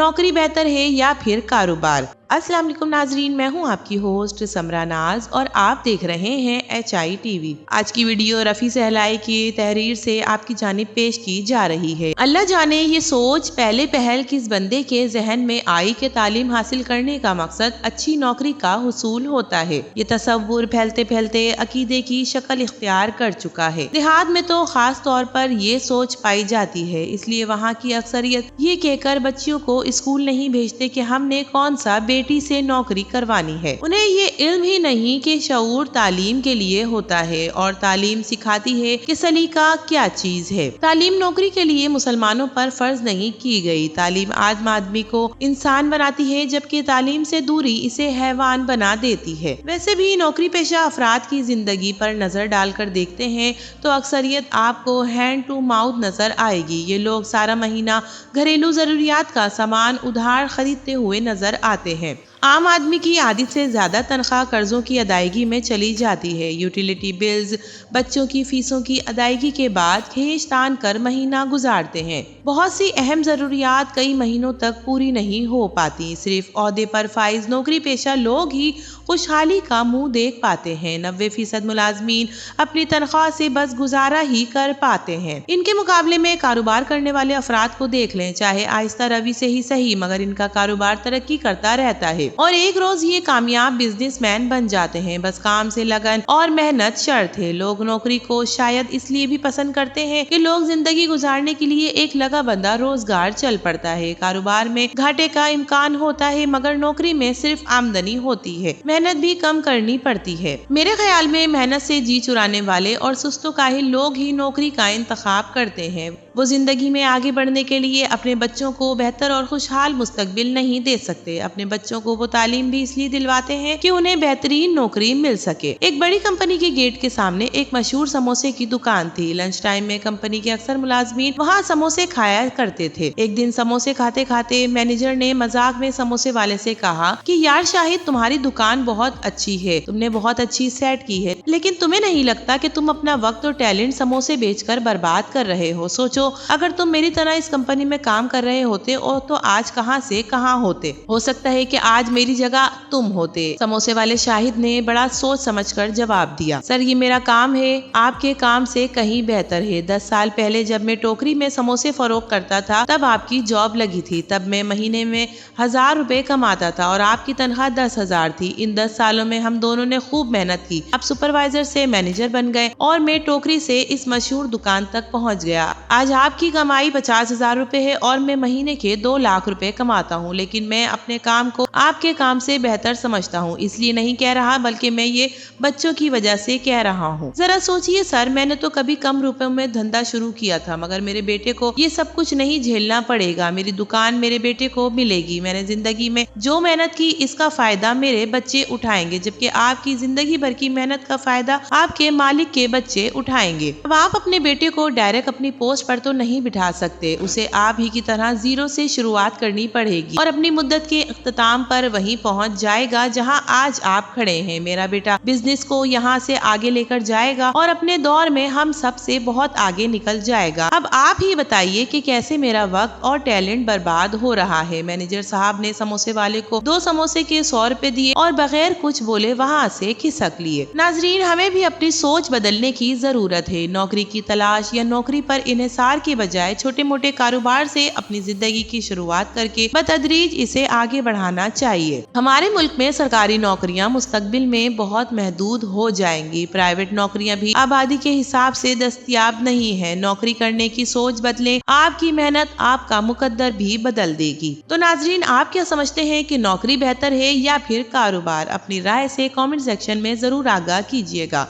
नौकरी बेहतर है या फिर कारोबार। अस्सलाम वालेकुम नाजरीन, मैं हूं आपकी होस्ट समरा नाज और आप देख रहे हैं HI TV। आज की वीडियो रफ़ी सहलाई की तहरीर से आपकी जानिब पेश की जा रही है। अल्लाह जाने ये सोच पहले पहल किस बंदे के जहन में आई कि तालीम हासिल करने का मकसद अच्छी नौकरी का हुसूल होता है। ये तसव्वुर फैलते फैलते अकीदे की शक्ल इख्तियार कर चुका है। देहात में तो खास तौर पर ये सोच पाई जाती है, इसलिए वहाँ की अक्सरियत ये कहकर बच्चियों को स्कूल नहीं भेजते कि हमने कौन सा बेटी से नौकरी करवानी है। उन्हें ये इल्म ही नहीं कि शऊर तालीम के लिए होता है और तालीम सिखाती है कि सलीका क्या चीज है। तालीम नौकरी के लिए मुसलमानों पर फर्ज नहीं की गई। तालीम आदमी को इंसान बनाती है, जबकि तालीम से दूरी इसे हैवान बना देती है। वैसे भी नौकरी पेशा अफराद की जिंदगी पर नजर डालकर देखते हैं तो अक्सरियत आपको हैंड टू माउथ नजर आएगी। ये लोग सारा महीना घरेलू जरूरियात का सामान उधार खरीदते हुए नजर आते हैं। आम आदमी की आदत से ज्यादा तनख्वाह कर्जों की अदायगी में चली जाती है। यूटिलिटी बिल्स, बच्चों की फीसों की अदायगी के बाद खींच तान कर महीना गुजारते हैं। बहुत सी अहम जरूरियात कई महीनों तक पूरी नहीं हो पाती। सिर्फ ओहदे पर फाइज नौकरी पेशा लोग ही खुशहाली का मुंह देख पाते हैं। 90% मुलाजमीन अपनी तनख्वाह से बस गुजारा ही कर पाते हैं। इनके मुकाबले में कारोबार करने वाले अफराद को देख लें, चाहे आहिस्ता रवी से ही सही, मगर इनका कारोबार तरक्की करता रहता है और एक रोज ये कामयाब बिजनेसमैन बन जाते हैं। बस काम से लगन और मेहनत शर्त है। लोग नौकरी को शायद इसलिए भी पसंद करते हैं कि लोग जिंदगी गुजारने के लिए एक लगा बंदा रोजगार चल पड़ता है। कारोबार में घाटे का इम्कान होता है, मगर नौकरी में सिर्फ आमदनी होती है, मेहनत भी कम करनी पड़ती है। मेरे ख्याल में मेहनत से जी चुराने वाले और सुस्तो काहिल लोग ही नौकरी का इंतखाब करते हैं। वो जिंदगी में आगे बढ़ने के लिए अपने बच्चों को बेहतर और खुशहाल मुस्तकबिल नहीं दे सकते। अपने बच्चों को वो तालीम भी इसलिए दिलवाते हैं कि उन्हें बेहतरीन नौकरी मिल सके। एक बड़ी कंपनी के गेट के सामने एक मशहूर समोसे की दुकान थी। लंच टाइम में कंपनी के अक्सर मुलाजमीन वहाँ समोसे खाया करते थे। एक दिन समोसे खाते खाते मैनेजर ने मजाक में समोसे वाले से कहा कि यार शाहिद, तुम्हारी दुकान बहुत अच्छी है, तुमने बहुत अच्छी सेट की है, लेकिन तुम्हें नहीं लगता कि तुम अपना वक्त और टैलेंट समोसे बेचकर बर्बाद कर रहे हो? सोचो, अगर तुम मेरी तरह इस कंपनी में काम कर रहे होते तो आज कहां से कहां होते। हो सकता है कि आज मेरी जगह तुम होते। समोसे वाले शाहिद ने बड़ा सोच समझकर जवाब दिया, सर ये मेरा काम है, आपके काम से कहीं बेहतर है। 10 साल पहले जब मैं टोकरी में समोसे फरोख्त करता था तब आपकी जॉब लगी थी। तब मैं महीने में 1000 रुपए कमाता था और आपकी तनख्वाह 10,000 थी। इन 10 सालों में हम दोनों ने खूब मेहनत की। आप सुपरवाइजर से मैनेजर बन गए और मैं टोकरी से इस मशहूर दुकान तक पहुंच गया। आज आपकी कमाई 50,000 रुपए है और मैं महीने के 2 लाख रुपए कमाता हूँ, लेकिन मैं अपने काम को आपके काम से बेहतर समझता हूँ। इसलिए नहीं कह रहा, बल्कि मैं ये बच्चों की वजह से कह रहा हूँ। जरा सोचिए सर, मैंने तो कभी कम रुपयों में धंधा शुरू किया था, मगर मेरे बेटे को ये सब कुछ नहीं झेलना पड़ेगा। मेरी दुकान मेरे बेटे को मिलेगी। मैंने जिंदगी में जो मेहनत की इसका फायदा मेरे बच्चे उठाएंगे, जबकि आपकी जिंदगी भर की मेहनत का फायदा आपके मालिक के बच्चे उठाएंगे। अब आप अपने बेटे को डायरेक्ट अपनी पोस्ट पर तो नहीं बिठा सकते, उसे आप ही की तरह जीरो से शुरुआत करनी पड़ेगी और अपनी मुद्दत के इख्तिताम पर वहीं पहुंच जाएगा जहां आज आप खड़े हैं। मेरा बेटा बिजनेस को यहां से आगे लेकर जाएगा और अपने दौर में हम सब से बहुत आगे निकल जाएगा। अब आप ही बताइए कि कैसे मेरा वक्त और टैलेंट बर्बाद हो रहा है। मैनेजर साहब ने समोसे वाले को 2 समोसे के 100 रुपए दिए और बगैर कुछ बोले वहां से खिसक लिए। नाजरीन, हमें भी अपनी सोच बदलने की जरूरत है। नौकरी की तलाश या नौकरी पर इन्हिसार के बजाय छोटे मोटे कारोबार से अपनी जिंदगी की शुरुआत करके बतदरीज इसे आगे बढ़ाना चाहिए। हमारे मुल्क में सरकारी नौकरियां मुस्तकबिल में बहुत महदूद हो जाएंगी। प्राइवेट नौकरियां भी आबादी के हिसाब से दस्तयाब नहीं है। नौकरी करने की सोच बदले, आपकी मेहनत आपका मुकद्दर भी बदल देगी। तो नाजरीन, आप क्या समझते हैं कि नौकरी बेहतर है या फिर कारोबार? अपनी राय से कमेंट सेक्शन में जरूर आगाह कीजिएगा।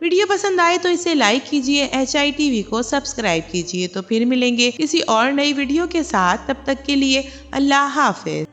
वीडियो पसंद आए तो इसे लाइक कीजिए, HI TV को सब्सक्राइब कीजिए। तो फिर मिलेंगे किसी और नई वीडियो के साथ, तब तक के लिए अल्लाह हाफिज।